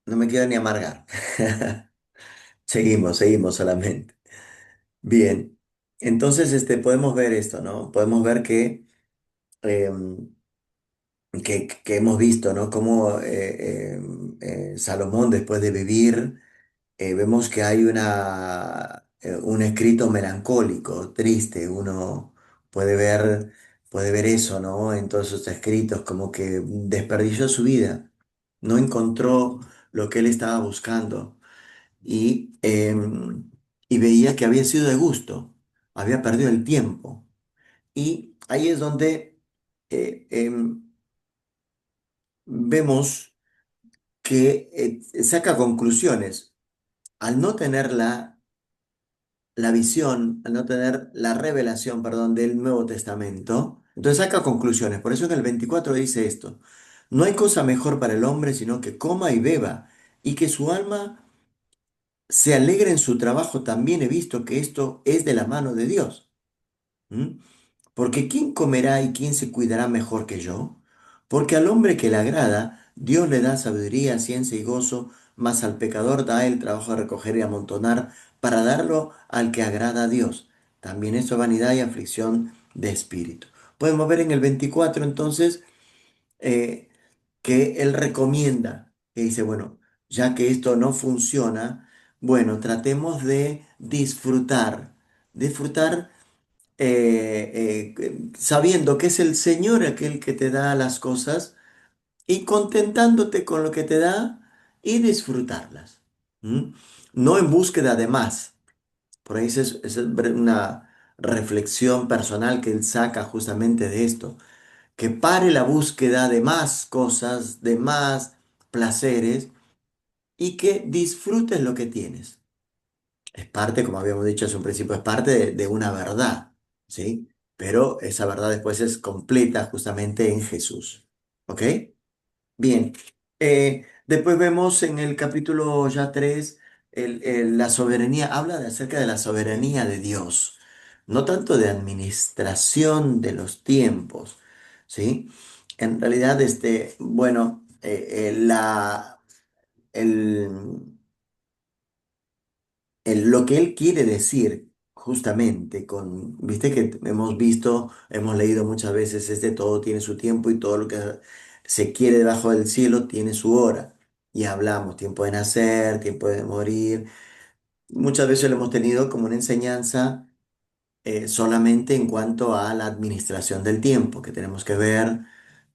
no me quiero ni amargar. Seguimos solamente. Bien, entonces podemos ver esto, ¿no? Podemos ver em, que hemos visto, ¿no? Cómo Salomón, después de vivir, vemos que hay un escrito melancólico, triste. Uno puede puede ver eso, ¿no? En todos sus escritos, como que desperdició su vida, no encontró lo que él estaba buscando y veía que había sido de gusto, había perdido el tiempo. Y ahí es donde vemos que saca conclusiones. Al no tener la visión, al no tener la revelación, perdón, del Nuevo Testamento, entonces saca conclusiones. Por eso en el 24 dice esto: no hay cosa mejor para el hombre sino que coma y beba, y que su alma se alegre en su trabajo. También he visto que esto es de la mano de Dios. ¿Mm? Porque ¿quién comerá y quién se cuidará mejor que yo? Porque al hombre que le agrada, Dios le da sabiduría, ciencia y gozo, mas al pecador da el trabajo de recoger y amontonar para darlo al que agrada a Dios. También eso es vanidad y aflicción de espíritu. Podemos ver en el 24 entonces eh, que él recomienda, que dice, bueno, ya que esto no funciona, bueno, tratemos de disfrutar sabiendo que es el Señor aquel que te da las cosas y contentándote con lo que te da y disfrutarlas. ¿Mm? No en búsqueda de más. Por ahí es una reflexión personal que él saca justamente de esto, que pare la búsqueda de más cosas, de más placeres y que disfrutes lo que tienes. Es parte, como habíamos dicho hace un principio, es parte de una verdad, ¿sí? Pero esa verdad después es completa justamente en Jesús. ¿Ok? Bien. Después vemos en el capítulo ya 3 la soberanía, habla acerca de la soberanía de Dios, no tanto de administración de los tiempos, ¿sí? En realidad, bueno, el, lo que él quiere decir justamente viste que hemos visto, hemos leído muchas veces, todo tiene su tiempo y todo lo que se quiere debajo del cielo tiene su hora. Y hablamos tiempo de nacer, tiempo de morir. Muchas veces lo hemos tenido como una enseñanza solamente en cuanto a la administración del tiempo, que tenemos que ver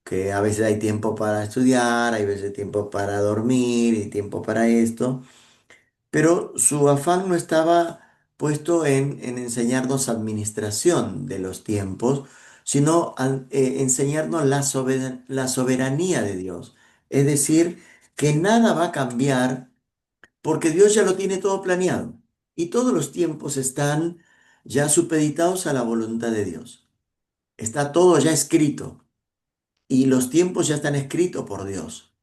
que a veces hay tiempo para estudiar, hay veces tiempo para dormir y tiempo para esto, pero su afán no estaba puesto en enseñarnos administración de los tiempos, sino enseñarnos la soberanía de Dios. Es decir, que nada va a cambiar porque Dios ya lo tiene todo planeado y todos los tiempos están ya supeditados a la voluntad de Dios. Está todo ya escrito y los tiempos ya están escritos por Dios.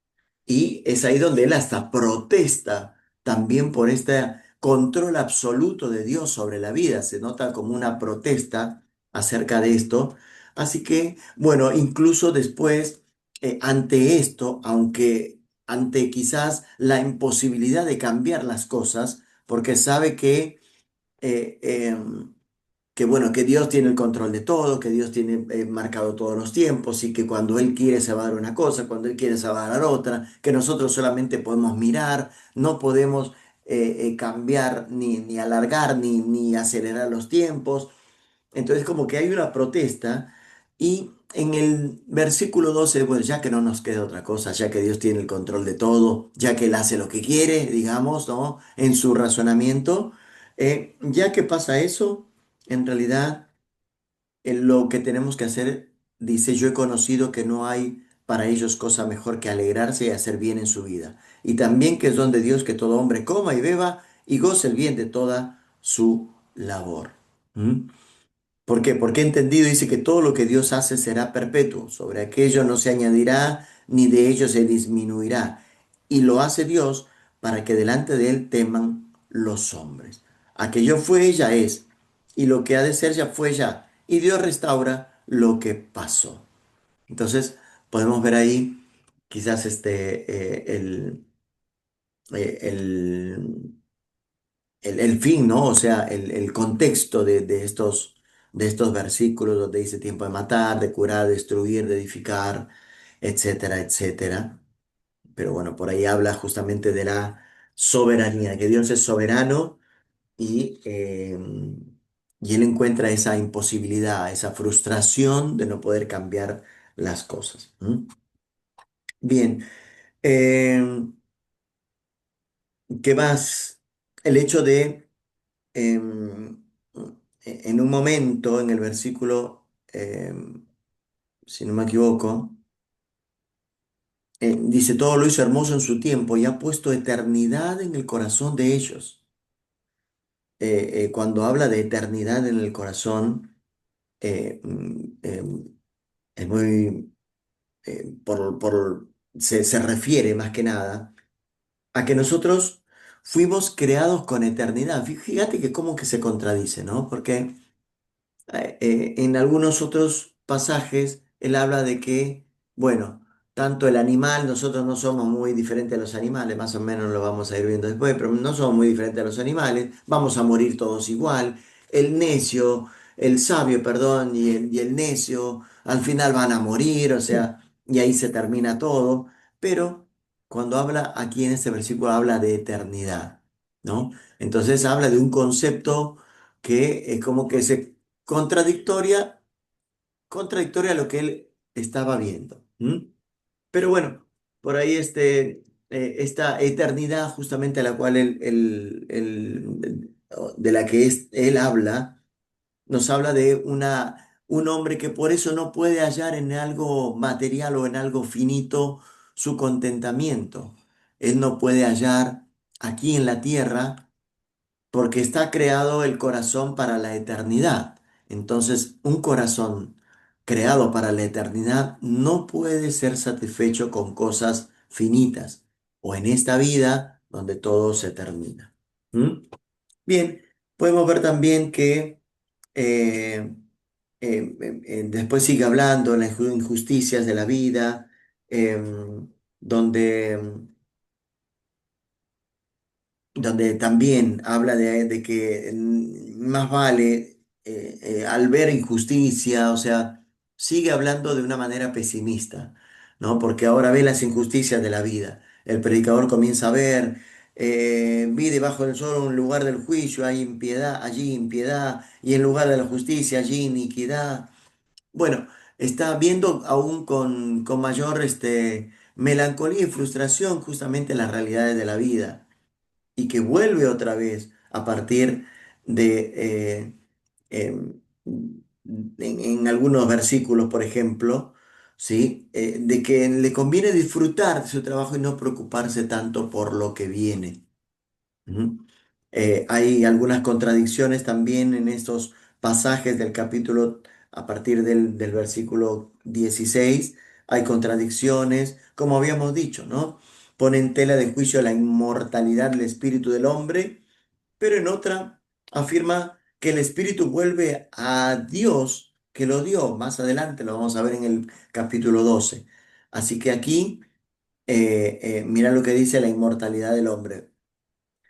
Y es ahí donde él hasta protesta también por este control absoluto de Dios sobre la vida. Se nota como una protesta acerca de esto. Así que, bueno, incluso después, ante esto, aunque ante quizás la imposibilidad de cambiar las cosas, porque sabe eh, em, que bueno, que Dios tiene el control de todo, que Dios tiene marcado todos los tiempos y que cuando Él quiere se va a dar una cosa, cuando Él quiere se va a dar otra, que nosotros solamente podemos mirar, no podemos cambiar ni alargar ni acelerar los tiempos. Entonces como que hay una protesta y en el versículo 12 bueno, ya que no nos queda otra cosa, ya que Dios tiene el control de todo, ya que Él hace lo que quiere, digamos, ¿no? En su razonamiento, ya que pasa eso, en realidad lo que tenemos que hacer, dice, yo he conocido que no hay para ellos cosa mejor que alegrarse y hacer bien en su vida. Y también que es don de Dios que todo hombre coma y beba y goce el bien de toda su labor. ¿Mm? ¿Por qué? Porque he entendido, dice que todo lo que Dios hace será perpetuo, sobre aquello no se añadirá ni de ello se disminuirá. Y lo hace Dios para que delante de Él teman los hombres. Aquello fue, ya es, y lo que ha de ser ya fue ya. Y Dios restaura lo que pasó. Entonces, podemos ver ahí quizás el, el fin, ¿no? O sea, el contexto de estos versículos donde dice tiempo de matar, de curar, de destruir, de edificar, etcétera, etcétera. Pero bueno, por ahí habla justamente de la soberanía, que Dios es soberano y Él encuentra esa imposibilidad, esa frustración de no poder cambiar las cosas. ¿M? Bien, em, ¿qué más? El hecho de, em, en un momento, en el versículo, si no me equivoco, dice, todo lo hizo hermoso en su tiempo y ha puesto eternidad en el corazón de ellos. Cuando habla de eternidad en el corazón, es muy, se refiere más que nada a que nosotros fuimos creados con eternidad. Fíjate que como que se contradice, ¿no? Porque en algunos otros pasajes él habla de que, bueno, tanto el animal, nosotros no somos muy diferentes a los animales, más o menos lo vamos a ir viendo después, pero no somos muy diferentes a los animales, vamos a morir todos igual. El necio, el sabio, perdón, y el necio, al final van a morir, o sea, y ahí se termina todo. Pero cuando habla aquí en este versículo, habla de eternidad, ¿no? Entonces habla de un concepto que es como que se contradictoria, contradictoria a lo que él estaba viendo. ¿M? Pero bueno, por ahí esta eternidad justamente a la cual de la que él habla, nos habla de un hombre que por eso no puede hallar en algo material o en algo finito su contentamiento. Él no puede hallar aquí en la tierra porque está creado el corazón para la eternidad. Entonces, un corazón creado para la eternidad no puede ser satisfecho con cosas finitas o en esta vida donde todo se termina. ¿Mm? Bien, podemos ver también que eh, después sigue hablando de las injusticias de la vida, donde donde también habla de que más vale al ver injusticia, o sea, sigue hablando de una manera pesimista, ¿no? Porque ahora ve las injusticias de la vida. El predicador comienza a ver, vi debajo del sol un lugar del juicio, hay impiedad, allí impiedad, y en lugar de la justicia, allí iniquidad. Bueno, está viendo aún con mayor melancolía y frustración justamente las realidades de la vida y que vuelve otra vez a partir de, em, en algunos versículos, por ejemplo, ¿sí? De que le conviene disfrutar de su trabajo y no preocuparse tanto por lo que viene. Ujú. Hay algunas contradicciones también en estos pasajes del capítulo a partir del versículo 16. Hay contradicciones, como habíamos dicho, ¿no? Pone en tela de juicio la inmortalidad del espíritu del hombre, pero en otra afirma que el espíritu vuelve a Dios que lo dio. Más adelante lo vamos a ver en el capítulo 12. Así que aquí, mira lo que dice la inmortalidad del hombre.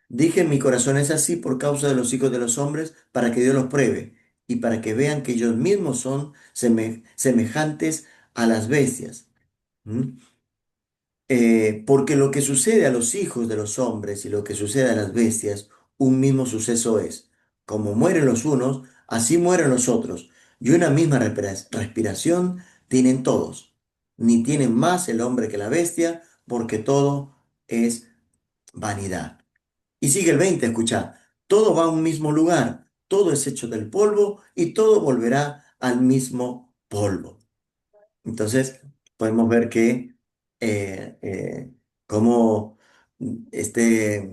Dije, mi corazón es así por causa de los hijos de los hombres, para que Dios los pruebe y para que vean que ellos mismos son semejantes a las bestias. ¿Mm? Porque lo que sucede a los hijos de los hombres y lo que sucede a las bestias, un mismo suceso es. Como mueren los unos, así mueren los otros. Y una misma respiración tienen todos. Ni tienen más el hombre que la bestia, porque todo es vanidad. Y sigue el 20, escucha, todo va a un mismo lugar, todo es hecho del polvo y todo volverá al mismo polvo. Entonces, podemos ver que cómo este,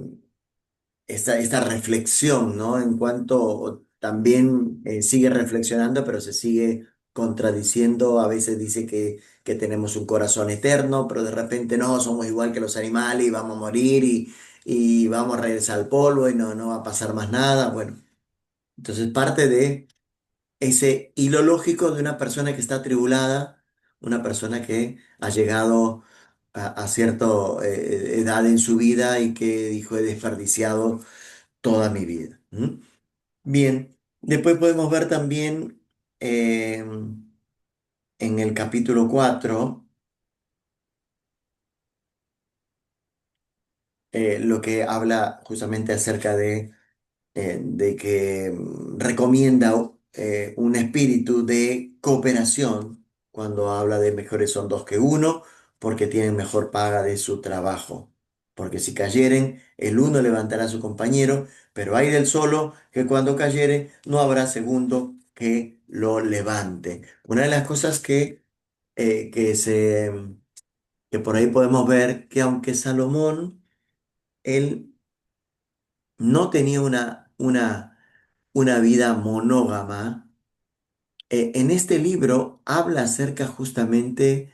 esta reflexión, ¿no? En cuanto también sigue reflexionando, pero se sigue contradiciendo. A veces dice que tenemos un corazón eterno, pero de repente no, somos igual que los animales y vamos a morir y vamos a regresar al polvo y no va a pasar más nada. Bueno, entonces parte de ese hilo lógico de una persona que está atribulada, una persona que ha llegado a cierta edad en su vida y que dijo, he desperdiciado toda mi vida. ¿M? Bien, después podemos ver también en el capítulo 4 lo que habla justamente acerca de que recomienda un espíritu de cooperación cuando habla de mejores son dos que uno, porque tienen mejor paga de su trabajo. Porque si cayeren, el uno levantará a su compañero, pero hay del solo que cuando cayere no habrá segundo que lo levante. Una de las cosas que por ahí podemos ver que aunque Salomón, él no tenía una vida monógama, en este libro habla acerca justamente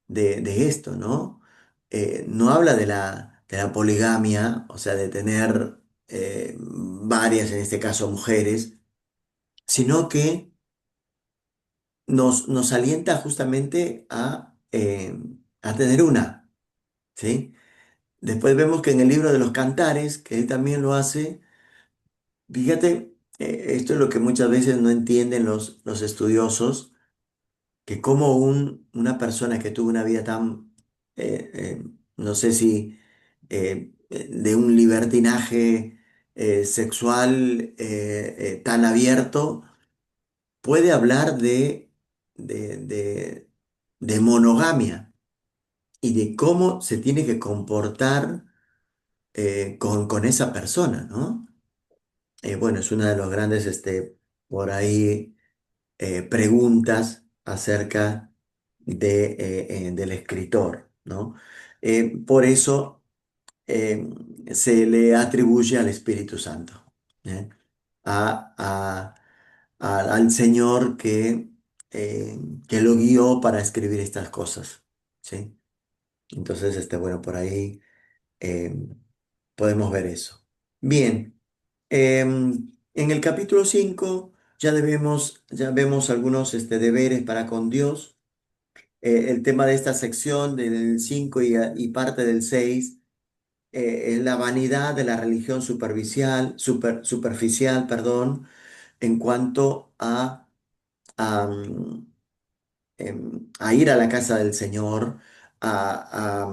de esto, ¿no? No habla de la poligamia, o sea, de tener varias, en este caso mujeres, sino que nos alienta justamente a tener una, ¿sí? Después vemos que en el libro de los Cantares, que él también lo hace, fíjate, esto es lo que muchas veces no entienden los estudiosos, que como una persona que tuvo una vida tan, no sé si de un libertinaje sexual tan abierto, puede hablar de, de, de monogamia y de cómo se tiene que comportar con esa persona, ¿no? Bueno, es una de los grandes, por ahí preguntas acerca del escritor, ¿no? Por eso eh, se le atribuye al Espíritu Santo, ¿eh? A- a- al Señor eh, que lo guió para escribir estas cosas, ¿sí? Entonces, bueno, por ahí eh, podemos ver eso. Bien, en el capítulo 5 ya vemos algunos deberes para con Dios. El tema de esta sección del 5 y parte del 6 es la vanidad de la religión superficial, perdón, en cuanto a, mm, a ir a la casa del Señor, a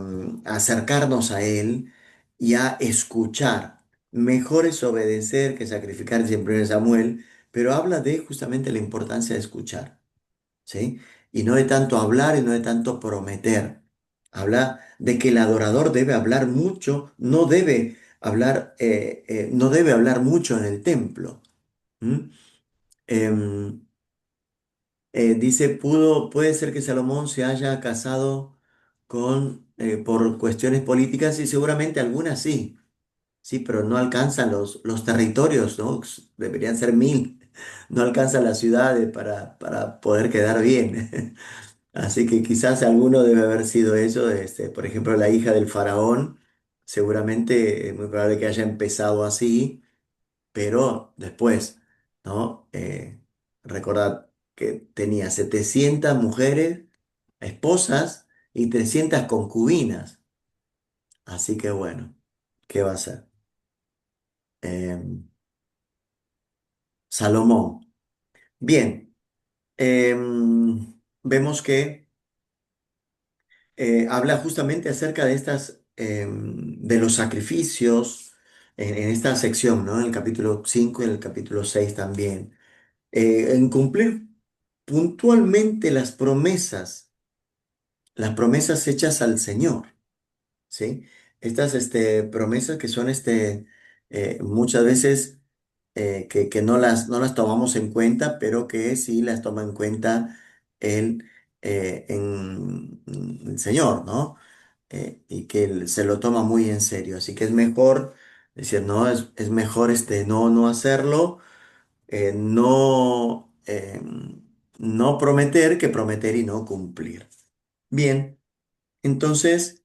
acercarnos a Él y a escuchar. Mejor es obedecer que sacrificar, siempre en Samuel, pero habla de justamente la importancia de escuchar, ¿sí? Y no de tanto hablar y no de tanto prometer. Habla de que el adorador debe hablar mucho, no debe hablar mucho en el templo. ¿M? Em, Dice, puede ser que Salomón se haya casado por cuestiones políticas y seguramente algunas sí, sí, pero no alcanzan los territorios, ¿no? Deberían ser 1000, no alcanzan las ciudades para poder quedar bien. Así que quizás alguno debe haber sido eso, por ejemplo, la hija del faraón, seguramente es muy probable que haya empezado así, pero después, ¿no? Recordad que tenía 700 mujeres, esposas y 300 concubinas. Así que bueno, ¿qué va a ser? Salomón. Bien, vemos que habla justamente acerca de de los sacrificios en esta sección, ¿no? En el capítulo 5 y en el capítulo 6 también. En cumplir puntualmente las promesas hechas al Señor, ¿sí? Estas promesas que son muchas veces que no las tomamos en cuenta, pero que sí las toma en cuenta el, el Señor, ¿no? Y que él se lo toma muy en serio. Así que es mejor decir, no, es mejor no hacerlo, no prometer que prometer y no cumplir. Bien, entonces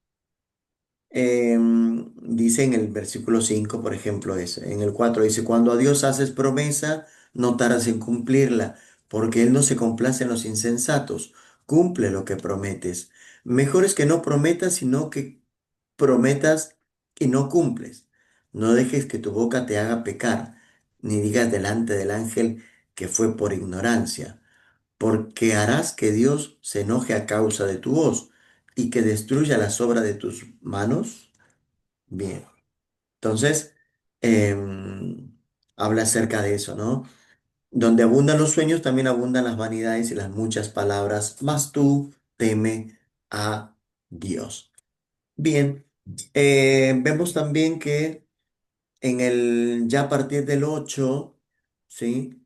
dice en el versículo 5 por ejemplo, en el 4 dice, cuando a Dios haces promesa, no tardes en cumplirla, porque Él no se complace en los insensatos, cumple lo que prometes. Mejor es que no prometas, sino que prometas y no cumples. No dejes que tu boca te haga pecar, ni digas delante del ángel que fue por ignorancia, porque harás que Dios se enoje a causa de tu voz y que destruya las obras de tus manos. Bien, entonces, habla acerca de eso, ¿no? Donde abundan los sueños, también abundan las vanidades y las muchas palabras, mas tú teme a Dios. Bien, vemos también que ya a partir del 8, ¿sí?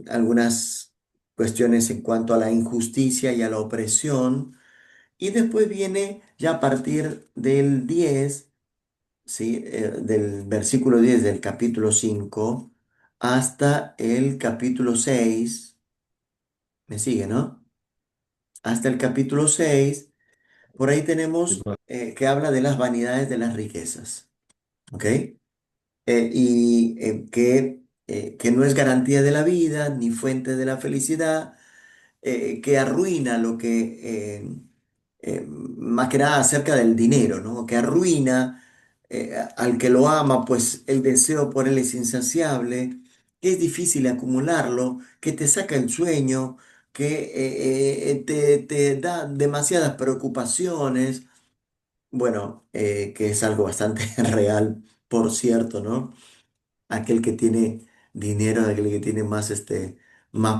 Algunas cuestiones en cuanto a la injusticia y a la opresión. Y después viene ya a partir del 10, ¿sí? Del versículo 10 del capítulo 5 hasta el capítulo 6. ¿Me sigue, no? Hasta el capítulo 6, por ahí tenemos que habla de las vanidades de las riquezas, ¿ok? Que no es garantía de la vida ni fuente de la felicidad, que arruina lo más que nada acerca del dinero, ¿no? Que arruina al que lo ama, pues el deseo por él es insaciable, que es difícil acumularlo, que te saca el sueño, que te da demasiadas preocupaciones, bueno, que es algo bastante real, por cierto, ¿no? Aquel que tiene dinero, aquel que tiene más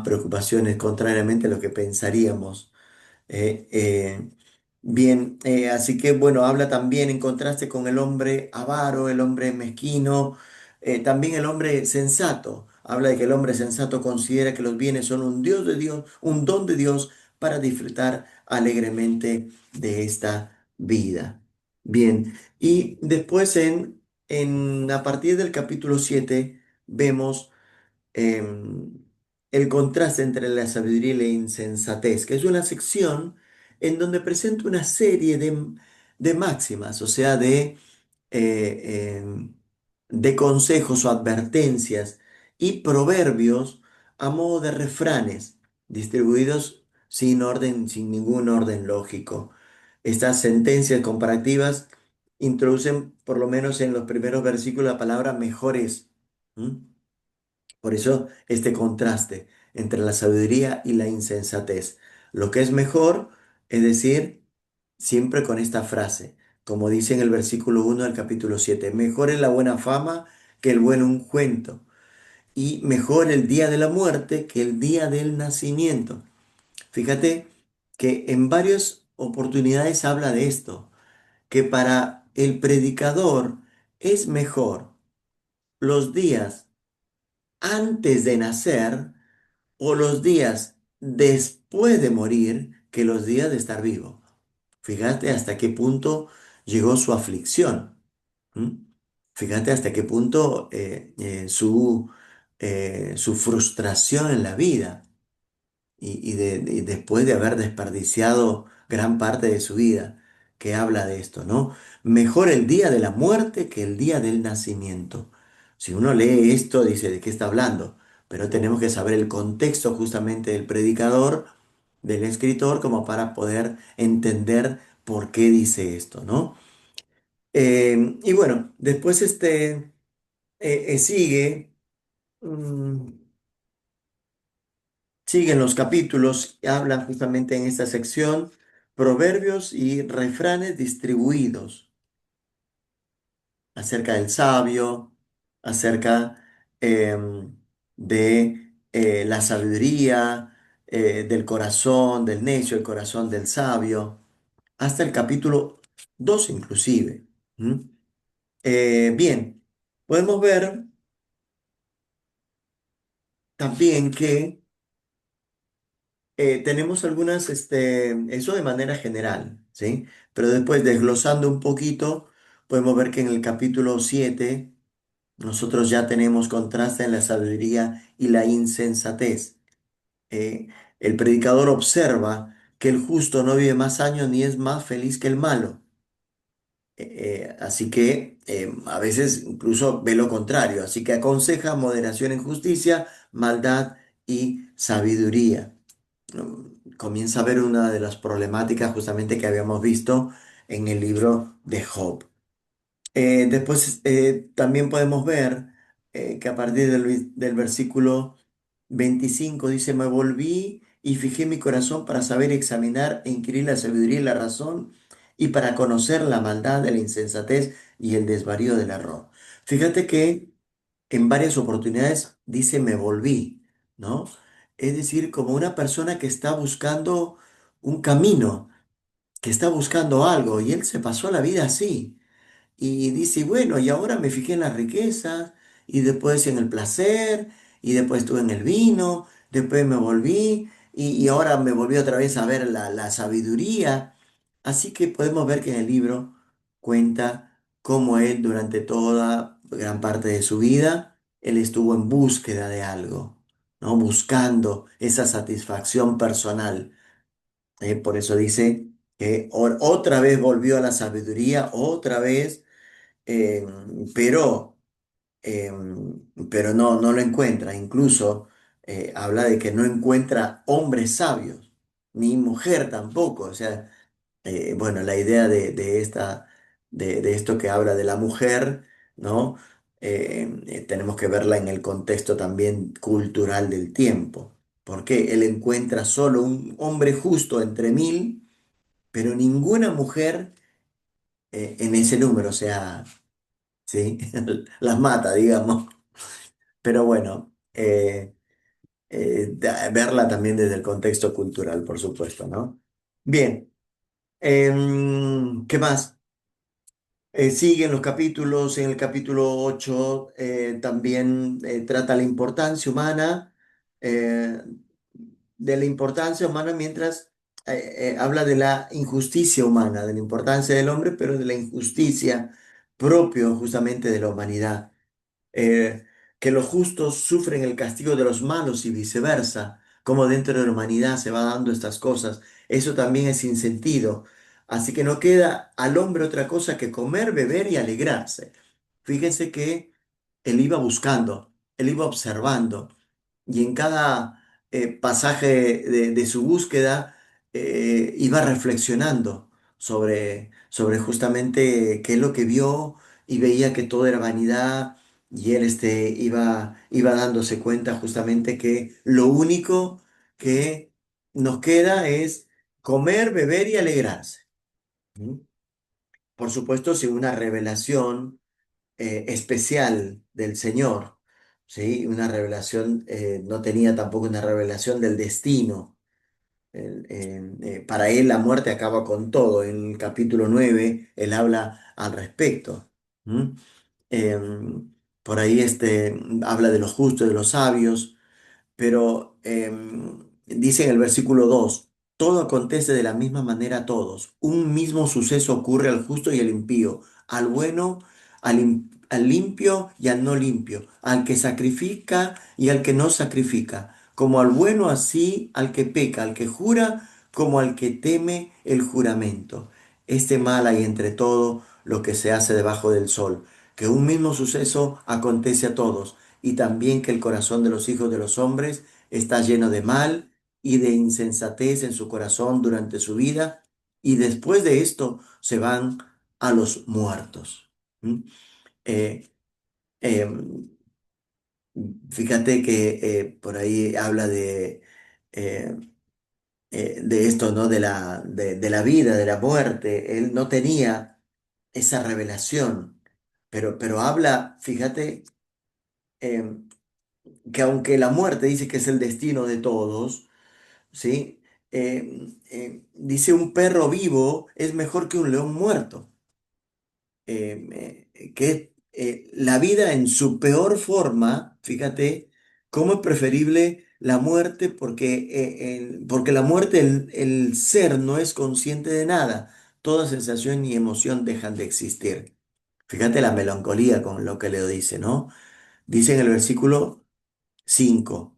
preocupaciones, contrariamente a lo que pensaríamos. Eh, eh, Bien, así que bueno, habla también en contraste con el hombre avaro, el hombre mezquino, también el hombre sensato. Habla de que el hombre sensato considera que los bienes son un Dios de Dios, un don de Dios para disfrutar alegremente de esta vida. Bien, y después a partir del capítulo 7 vemos em, el contraste entre la sabiduría y la insensatez, que es una sección en donde presenta una serie de máximas, o sea, eh, de consejos o advertencias y proverbios a modo de refranes, distribuidos sin orden, sin ningún orden lógico. Estas sentencias comparativas introducen, por lo menos en los primeros versículos, la palabra mejores. Por eso este contraste entre la sabiduría y la insensatez. Lo que es mejor, es decir, siempre con esta frase, como dice en el versículo 1 del capítulo 7: mejor es la buena fama que el buen ungüento, y mejor el día de la muerte que el día del nacimiento. Fíjate que en varias oportunidades habla de esto, que para el predicador es mejor los días antes de nacer o los días después de morir que los días de estar vivo. Fíjate hasta qué punto llegó su aflicción. ¿M? Fíjate hasta qué punto su frustración en la vida y después de haber desperdiciado gran parte de su vida, que habla de esto, ¿no? Mejor el día de la muerte que el día del nacimiento. Si uno lee esto, dice, ¿de qué está hablando? Pero tenemos que saber el contexto justamente del predicador, del escritor, como para poder entender por qué dice esto, ¿no? Y bueno, después sigue. mm, Siguen los capítulos, hablan justamente en esta sección proverbios y refranes distribuidos acerca del sabio, acerca de la sabiduría, del corazón del necio, el corazón del sabio, hasta el capítulo 2 inclusive. ¿M? Bien, podemos ver también que tenemos eso de manera general, ¿sí? Pero después, desglosando un poquito, podemos ver que en el capítulo 7 nosotros ya tenemos contraste en la sabiduría y la insensatez. Eh, el predicador observa que el justo no vive más años ni es más feliz que el malo. Así que a veces incluso ve lo contrario. Así que aconseja moderación en justicia, maldad y sabiduría. ¿No? comienza a ver una de las problemáticas justamente que habíamos visto en el libro de Job. Después también podemos ver que a partir del versículo 25 dice, me volví y fijé mi corazón para saber examinar e inquirir la sabiduría y la razón y para conocer la maldad de la insensatez y el desvarío del error. Fíjate que en varias oportunidades dice me volví, ¿no? Es decir, como una persona que está buscando un camino, que está buscando algo y él se pasó la vida así. Y dice, bueno, y ahora me fijé en las riquezas, y después en el placer, y después estuve en el vino, después me volví, y ahora me volví otra vez a ver la sabiduría. Así que podemos ver que en el libro cuenta cómo él durante toda gran parte de su vida, él estuvo en búsqueda de algo, ¿no? Buscando esa satisfacción personal. Por eso dice que otra vez volvió a la sabiduría, otra vez eh, pero, eh, pero no lo encuentra. Incluso habla de que no encuentra hombres sabios, ni mujer tampoco. O sea, bueno, la idea de esto que habla de la mujer, ¿no? Tenemos que verla en el contexto también cultural del tiempo. Porque él encuentra solo un hombre justo entre mil, pero ninguna mujer en ese número. O sea, ¿sí? Las mata, digamos. Pero bueno, verla también desde el contexto cultural, por supuesto, ¿no? Bien, ¿qué más? Siguen los capítulos, en el capítulo 8 también trata la importancia humana, eh, de la importancia humana mientras habla de la injusticia humana, de la importancia del hombre, pero de la injusticia propio justamente de la humanidad. eh, que los justos sufren el castigo de los malos y viceversa, como dentro de la humanidad se va dando estas cosas. Eso también es sin sentido. Así que no queda al hombre otra cosa que comer, beber y alegrarse. Fíjense que él iba buscando, él iba observando, y en cada pasaje de su búsqueda iba reflexionando sobre justamente qué es lo que vio y veía que todo era vanidad y él iba dándose cuenta justamente que lo único que nos queda es comer, beber y alegrarse. ¿Mm? Por supuesto, sin una revelación especial del Señor, ¿sí? Una revelación, no tenía tampoco una revelación del destino. Para él la muerte acaba con todo. En el capítulo 9 él habla al respecto. ¿Mm? Por ahí habla de los justos, de los sabios, pero dice en el versículo 2: todo acontece de la misma manera a todos. Un mismo suceso ocurre al justo y al impío, al bueno, al limpio y al no limpio, al que sacrifica y al que no sacrifica, como al bueno así al que peca, al que jura como al que teme el juramento. Este mal hay entre todo lo que se hace debajo del sol, que un mismo suceso acontece a todos, y también que el corazón de los hijos de los hombres está lleno de mal y de insensatez en su corazón durante su vida, y después de esto se van a los muertos. ¿Mm? Eh, em, Fíjate que por ahí habla eh, de esto, ¿no? De la vida, de la muerte. Él no tenía esa revelación, pero habla, fíjate, em, que aunque la muerte dice que es el destino de todos, ¿sí? Dice un perro vivo es mejor que un león muerto. Que la vida en su peor forma, fíjate, cómo es preferible la muerte porque la muerte, el ser no es consciente de nada. Toda sensación y emoción dejan de existir. Fíjate la melancolía con lo que le dice, ¿no? Dice en el versículo 5: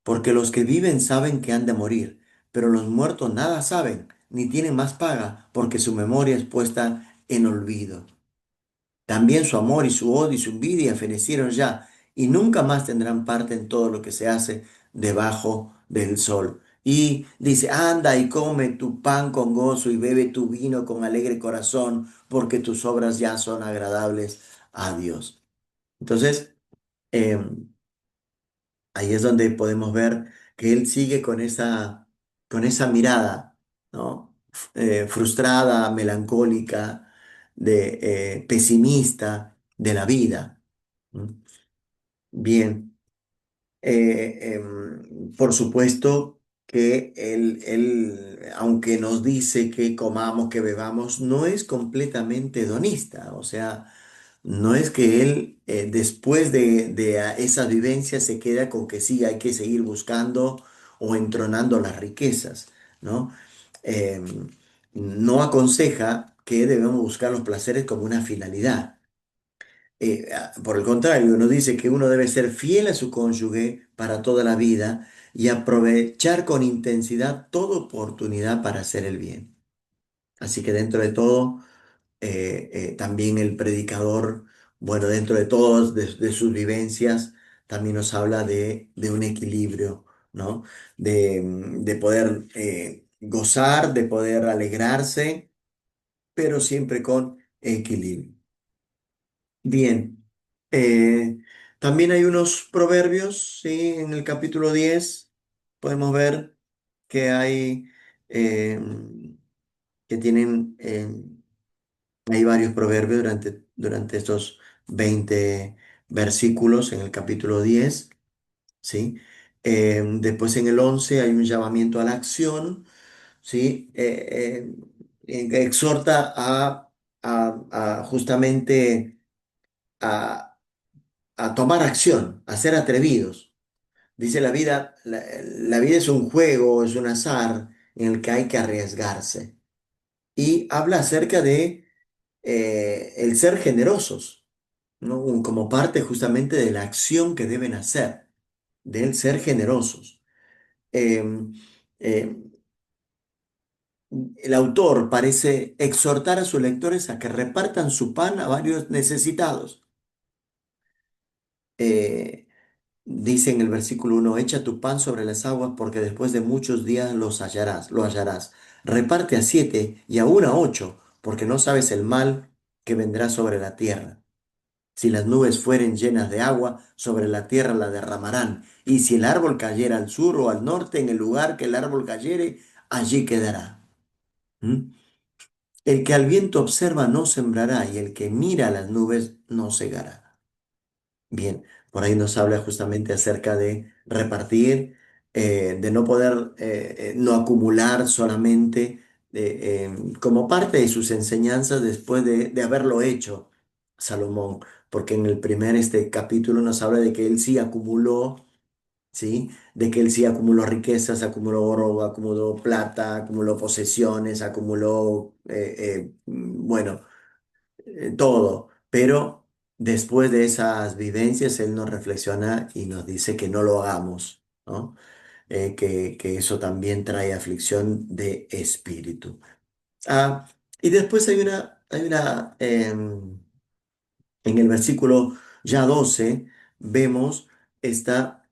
porque los que viven saben que han de morir, pero los muertos nada saben, ni tienen más paga, porque su memoria es puesta en olvido. También su amor y su odio y su envidia fenecieron ya, y nunca más tendrán parte en todo lo que se hace debajo del sol. Y dice, anda y come tu pan con gozo y bebe tu vino con alegre corazón, porque tus obras ya son agradables a Dios. Entonces, em, ahí es donde podemos ver que él sigue con esa mirada, ¿no? Frustrada, melancólica, pesimista de la vida. ¿Mm? Bien. Por supuesto que aunque nos dice que comamos, que bebamos, no es completamente hedonista. O sea, no es que él después de esas vivencias se queda con que sí, hay que seguir buscando o entronando las riquezas, ¿no? Em, no aconseja que debemos buscar los placeres como una finalidad. Por el contrario, nos dice que uno debe ser fiel a su cónyuge para toda la vida y aprovechar con intensidad toda oportunidad para hacer el bien. Así que dentro de todo, también el predicador, bueno, dentro de todos, de sus vivencias, también nos habla de un equilibrio, ¿no? De poder gozar, de poder alegrarse, pero siempre con equilibrio. Bien, eh, también hay unos proverbios, ¿sí? En el capítulo 10 podemos ver que hay, eh, que tienen, hay varios proverbios durante estos 20 versículos en el capítulo 10, ¿sí? Después en el 11 hay un llamamiento a la acción, ¿sí? Que exhorta a justamente a tomar acción, a ser atrevidos. Dice la vida es un juego, es un azar en el que hay que arriesgarse. Y habla acerca de el ser generosos, ¿no? Como parte justamente de la acción que deben hacer, del ser generosos. Em, em, el autor parece exhortar a sus lectores a que repartan su pan a varios necesitados. Eh, Dice en el versículo 1: echa tu pan sobre las aguas porque después de muchos días lo hallarás. Reparte a 7 y aún a 8, porque no sabes el mal que vendrá sobre la tierra. Si las nubes fueren llenas de agua, sobre la tierra la derramarán. Y si el árbol cayera al sur o al norte, en el lugar que el árbol cayere, allí quedará. ¿Mm? El que al viento observa no sembrará, y el que mira a las nubes no segará. Bien, por ahí nos habla justamente acerca de repartir, de no poder, no acumular solamente como parte de sus enseñanzas después de haberlo hecho Salomón, porque en el primer capítulo nos habla de que él sí acumuló, ¿sí? De que él sí acumuló riquezas, acumuló oro, acumuló plata, acumuló posesiones, acumuló, bueno, todo, pero después de esas vivencias él nos reflexiona y nos dice que no lo hagamos, ¿no? Que eso también trae aflicción de espíritu. Ah, y después en el versículo ya 12 vemos esta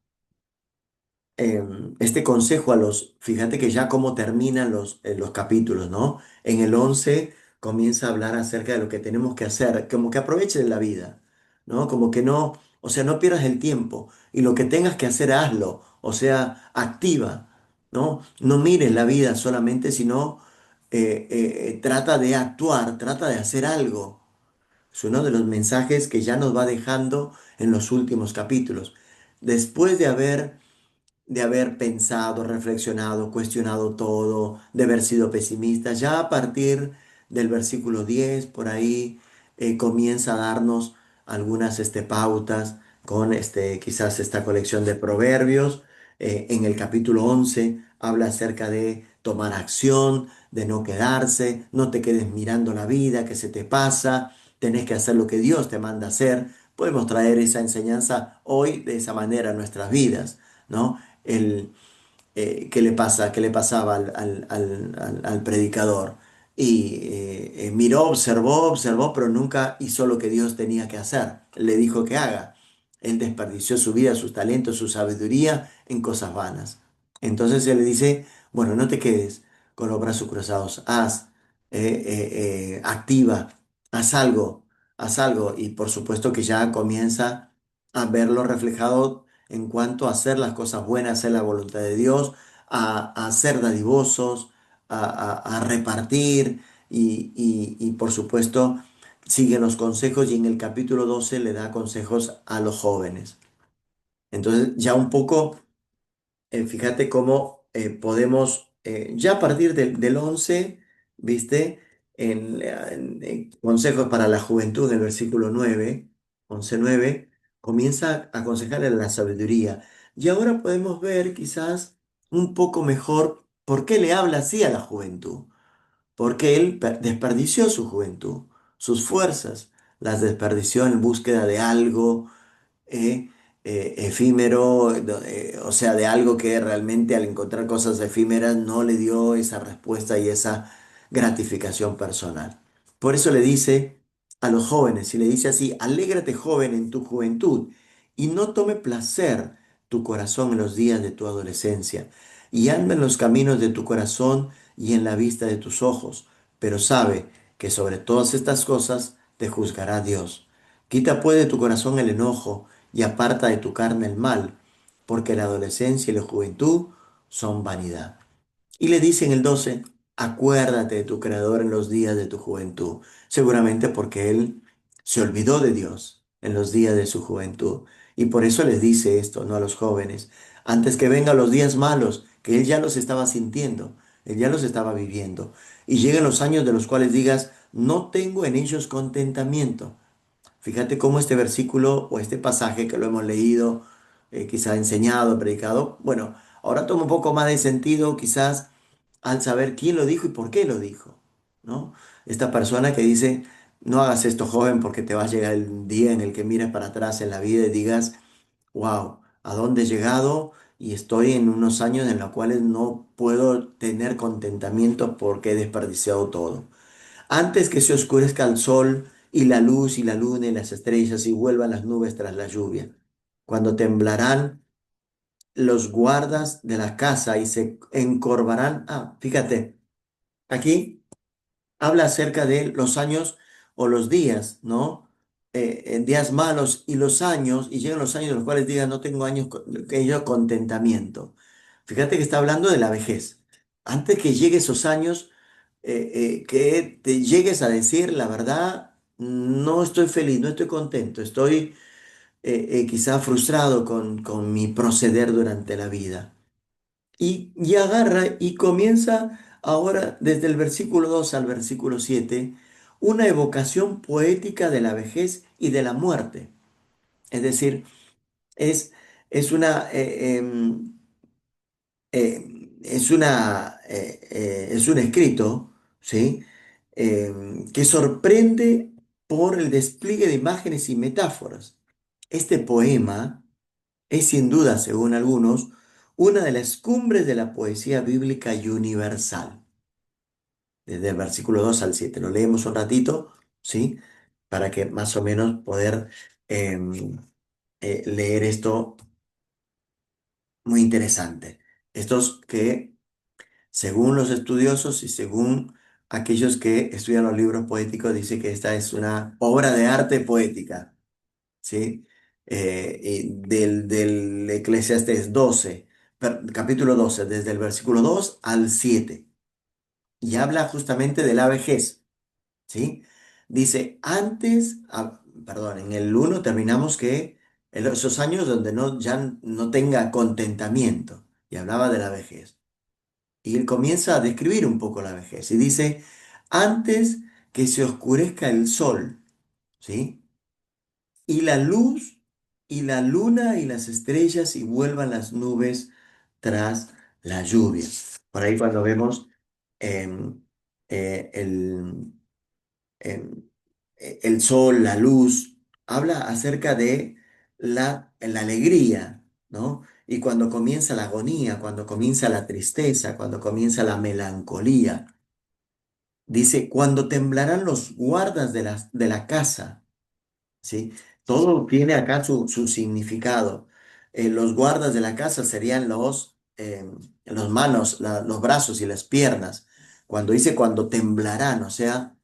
este consejo fíjate que ya cómo terminan los capítulos, ¿no? En el 11 comienza a hablar acerca de lo que tenemos que hacer, como que aprovechen la vida, ¿no? Como que no, o sea, no pierdas el tiempo y lo que tengas que hacer, hazlo, o sea, activa, ¿no? No mires la vida solamente, sino trata de actuar, trata de hacer algo. Es uno de los mensajes que ya nos va dejando en los últimos capítulos. Después de haber pensado, reflexionado, cuestionado todo, de haber sido pesimista. Ya a partir del versículo 10, por ahí comienza a darnos algunas pautas con quizás esta colección de proverbios. En el capítulo 11 habla acerca de tomar acción, de no quedarse, no te quedes mirando la vida que se te pasa, tenés que hacer lo que Dios te manda hacer. Podemos traer esa enseñanza hoy de esa manera a nuestras vidas, ¿no? ¿Qué le pasa, qué le pasaba al predicador? Y miró, observó, pero nunca hizo lo que Dios tenía que hacer. Le dijo que haga. Él desperdició su vida, sus talentos, su sabiduría en cosas vanas. Entonces él le dice, bueno, no te quedes con los brazos cruzados, activa, haz algo, haz algo. Y por supuesto que ya comienza a verlo reflejado en cuanto a hacer las cosas buenas, hacer la voluntad de Dios, a ser dadivosos, a repartir y por supuesto sigue los consejos y en el capítulo 12 le da consejos a los jóvenes. Entonces ya un poco fíjate cómo podemos, ya a partir del 11, ¿viste? En Consejos para la Juventud, en el versículo 9, 11:9, comienza a aconsejarle la sabiduría. Y ahora podemos ver quizás un poco mejor por qué le habla así a la juventud. Porque él desperdició su juventud, sus fuerzas, las desperdició en búsqueda de algo eh, efímero, o sea, de algo que realmente al encontrar cosas efímeras no le dio esa respuesta y esa gratificación personal. Por eso le dice a los jóvenes, y le dice así, alégrate joven en tu juventud y no tome placer tu corazón en los días de tu adolescencia, y anda en los caminos de tu corazón y en la vista de tus ojos, pero sabe que sobre todas estas cosas te juzgará Dios. Quita pues de tu corazón el enojo y aparta de tu carne el mal, porque la adolescencia y la juventud son vanidad. Y le dice en el 12, acuérdate de tu Creador en los días de tu juventud, seguramente porque él se olvidó de Dios en los días de su juventud. Y por eso les dice esto, ¿no? A los jóvenes, antes que vengan los días malos, que él ya los estaba sintiendo, él ya los estaba viviendo, y lleguen los años de los cuales digas, no tengo en ellos contentamiento. Fíjate cómo este versículo o este pasaje que lo hemos leído, quizá enseñado, predicado, bueno, ahora toma un poco más de sentido quizás al saber quién lo dijo y por qué lo dijo, ¿no? Esta persona que dice, no hagas esto joven porque te va a llegar el día en el que mires para atrás en la vida y digas, wow, ¿a dónde he llegado? Y estoy en unos años en los cuales no puedo tener contentamiento porque he desperdiciado todo. Antes que se oscurezca el sol y la luz y la luna y las estrellas y vuelvan las nubes tras la lluvia, cuando temblarán los guardas de la casa y se encorvarán. Ah, fíjate, aquí habla acerca de los años o los días, ¿no? Días malos y los años, y llegan los años en los cuales digan, no tengo años que yo contentamiento. Fíjate que está hablando de la vejez. Antes que llegue esos años, que te llegues a decir, la verdad, no estoy feliz, no estoy contento, estoy quizá frustrado con mi proceder durante la vida. Y agarra y comienza ahora desde el versículo 2 al versículo 7 una evocación poética de la vejez y de la muerte. Es decir, es, es una, es un escrito, ¿sí? Que sorprende por el despliegue de imágenes y metáforas. Este poema es sin duda, según algunos, una de las cumbres de la poesía bíblica y universal. Desde el versículo 2 al 7. Lo leemos un ratito, ¿sí? Para que más o menos poder em, leer esto muy interesante. Estos que, según los estudiosos y según aquellos que estudian los libros poéticos, dice que esta es una obra de arte poética, ¿sí? Y del Eclesiastés 12, capítulo 12, desde el versículo 2 al 7, y habla justamente de la vejez, ¿sí? Dice, perdón, en el uno terminamos que en esos años donde no, ya no tenga contentamiento, y hablaba de la vejez. Y él comienza a describir un poco la vejez, y dice, antes que se oscurezca el sol, ¿sí? Y la luz y la luna y las estrellas y vuelvan las nubes tras la lluvia. Por ahí cuando vemos em, el, em, el sol, la luz, habla acerca de la alegría, ¿no? Y cuando comienza la agonía, cuando comienza la tristeza, cuando comienza la melancolía, dice, cuando temblarán los guardas de la casa. ¿Sí? Todo tiene acá su significado. Los guardas de la casa serían los las manos, los brazos y las piernas. Cuando dice cuando temblarán, o sea,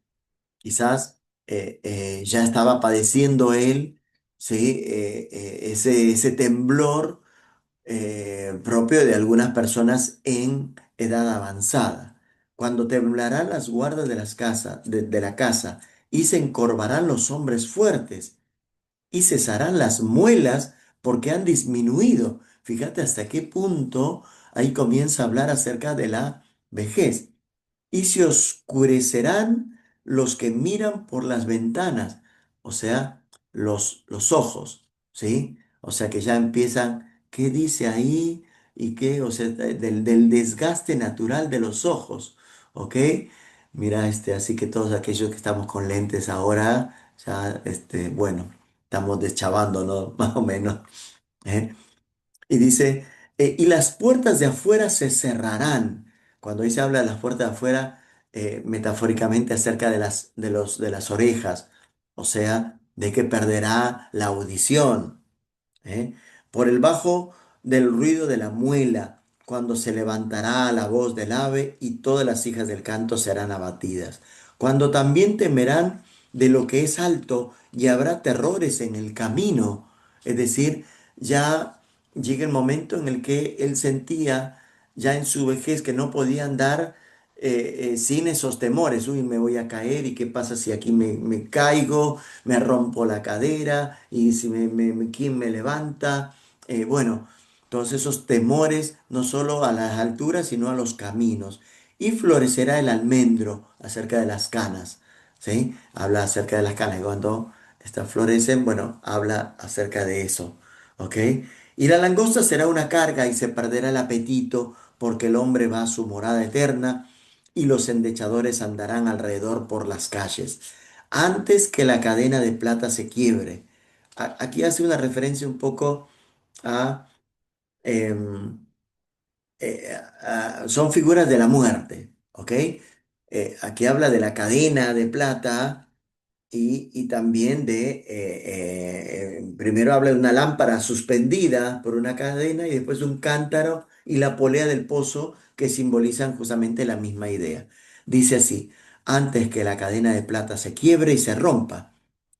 quizás ya estaba padeciendo él, ¿sí? Ese temblor propio de algunas personas en edad avanzada. Cuando temblarán las guardas de las casas, de la casa, y se encorvarán los hombres fuertes, y cesarán las muelas porque han disminuido. Fíjate hasta qué punto ahí comienza a hablar acerca de la vejez y se oscurecerán los que miran por las ventanas, o sea, los ojos, ¿sí? O sea que ya empiezan, ¿qué dice ahí? Y qué, o sea, del desgaste natural de los ojos, ¿ok? Mira, así que todos aquellos que estamos con lentes ahora, ya, bueno, estamos deschavando, ¿no? Más o menos, ¿eh? Y dice, y las puertas de afuera se cerrarán. Cuando dice habla de las puertas de afuera, metafóricamente acerca de las orejas, o sea, de que perderá la audición. ¿Eh? Por el bajo del ruido de la muela, cuando se levantará la voz del ave y todas las hijas del canto serán abatidas. Cuando también temerán de lo que es alto y habrá terrores en el camino. Es decir, ya llega el momento en el que él sentía ya en su vejez que no podía andar sin esos temores. Uy, me voy a caer y qué pasa si aquí me caigo, me rompo la cadera y si quién me levanta. Bueno, todos esos temores no solo a las alturas, sino a los caminos. Y florecerá el almendro acerca de las canas, ¿sí? Habla acerca de las canas. Y cuando estas florecen, bueno, habla acerca de eso, ¿ok? Y la langosta será una carga y se perderá el apetito porque el hombre va a su morada eterna y los endechadores andarán alrededor por las calles antes que la cadena de plata se quiebre. Aquí hace una referencia un poco a, em, son figuras de la muerte, ¿ok? Aquí habla de la cadena de plata y también primero habla de una lámpara suspendida por una cadena y después un cántaro y la polea del pozo que simbolizan justamente la misma idea. Dice así, antes que la cadena de plata se quiebre y se rompa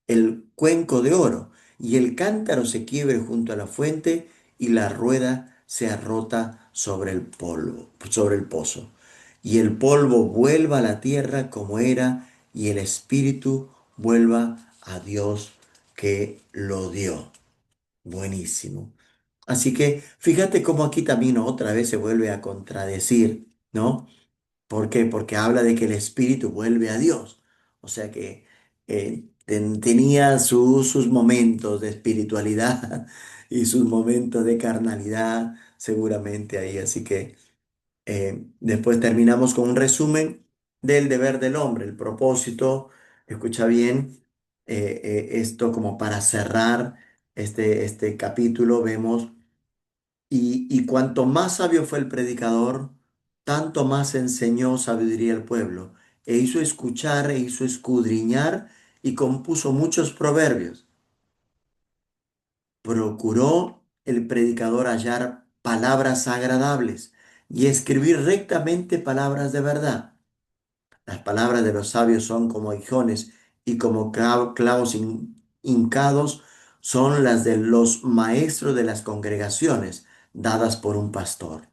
el cuenco de oro, y el cántaro se quiebre junto a la fuente, y la rueda sea rota sobre el polvo, sobre el pozo. Y el polvo vuelva a la tierra como era, y el espíritu vuelva a Dios que lo dio. Buenísimo. Así que fíjate cómo aquí también otra vez se vuelve a contradecir, ¿no? ¿Por qué? Porque habla de que el espíritu vuelve a Dios. O sea que tenía sus momentos de espiritualidad y sus momentos de carnalidad seguramente ahí. Así que después terminamos con un resumen del deber del hombre, el propósito. Escucha bien, esto como para cerrar este capítulo, vemos y cuanto más sabio fue el predicador, tanto más enseñó sabiduría al pueblo, e hizo escuchar, e hizo escudriñar, y compuso muchos proverbios. Procuró el predicador hallar palabras agradables y escribir rectamente palabras de verdad. Las palabras de los sabios son como aguijones y como clavos hincados son las de los maestros de las congregaciones dadas por un pastor.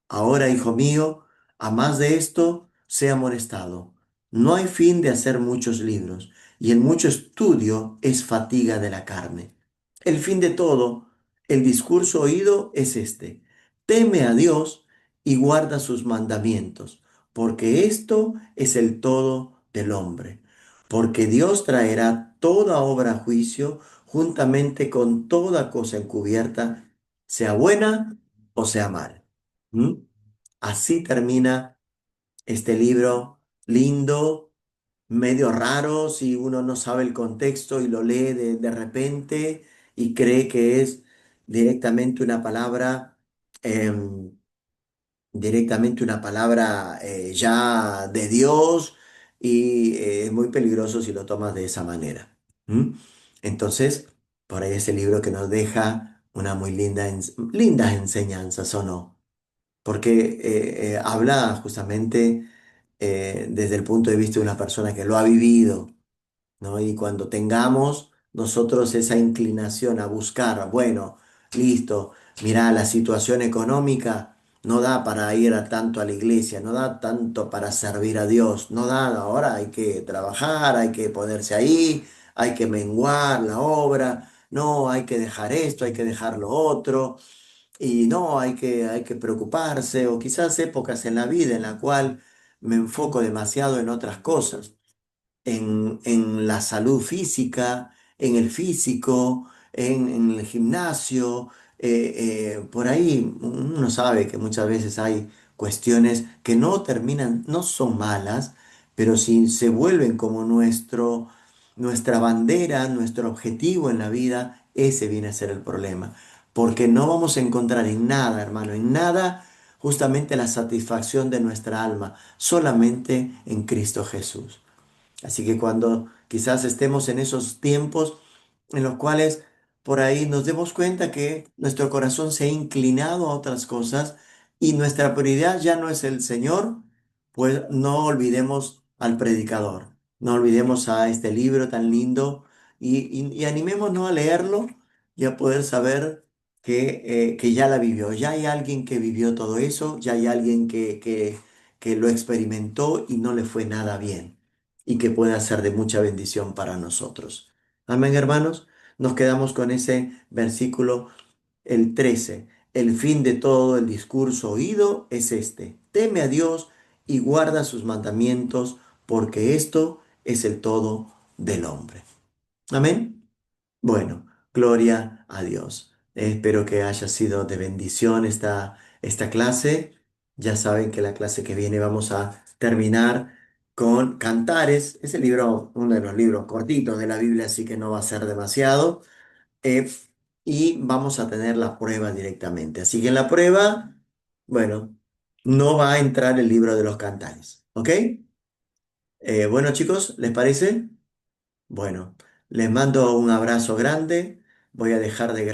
Ahora, hijo mío, a más de esto, sea amonestado. No hay fin de hacer muchos libros, y en mucho estudio es fatiga de la carne. El fin de todo, el discurso oído es este: teme a Dios y guarda sus mandamientos, porque esto es el todo del hombre. Porque Dios traerá toda obra a juicio juntamente con toda cosa encubierta, sea buena o sea mala. ¿Mm? Así termina este libro lindo, medio raro si uno no sabe el contexto y lo lee de repente y cree que es directamente una palabra. em, Directamente una palabra ya de Dios y es muy peligroso si lo tomas de esa manera. ¿Mm? Entonces, por ahí es el libro que nos deja una muy lindas enseñanzas, ¿o no? porque habla justamente desde el punto de vista de una persona que lo ha vivido, ¿no? Y cuando tengamos nosotros esa inclinación a buscar, bueno, listo, mira, la situación económica no da para ir a tanto a la iglesia, no da tanto para servir a Dios, no da, ahora hay que trabajar, hay que ponerse ahí, hay que menguar la obra, no, hay que dejar esto, hay que dejar lo otro, y no, hay que preocuparse, o quizás épocas en la vida en la cual me enfoco demasiado en otras cosas en la salud física, en el físico, en el gimnasio. Por ahí uno sabe que muchas veces hay cuestiones que no terminan, no son malas, pero si se vuelven como nuestra bandera, nuestro objetivo en la vida, ese viene a ser el problema. Porque no vamos a encontrar en nada, hermano, en nada justamente la satisfacción de nuestra alma, solamente en Cristo Jesús. Así que cuando quizás estemos en esos tiempos en los cuales por ahí nos demos cuenta que nuestro corazón se ha inclinado a otras cosas y nuestra prioridad ya no es el Señor, pues no olvidemos al predicador, no olvidemos a este libro tan lindo y animémonos a leerlo y a poder saber que ya la vivió, ya hay alguien que vivió todo eso, ya hay alguien que lo experimentó y no le fue nada bien y que pueda ser de mucha bendición para nosotros. Amén, hermanos. Nos quedamos con ese versículo, el 13. El fin de todo el discurso oído es este. Teme a Dios y guarda sus mandamientos, porque esto es el todo del hombre. Amén. Bueno, gloria a Dios. Espero que haya sido de bendición esta clase. Ya saben que la clase que viene vamos a terminar con Cantares. Es el libro, uno de los libros cortitos de la Biblia, así que no va a ser demasiado. Eh, y vamos a tener la prueba directamente. Así que en la prueba, bueno, no va a entrar el libro de los Cantares. ¿Ok? Bueno, chicos, ¿les parece? Bueno, les mando un abrazo grande. Voy a dejar de grabar.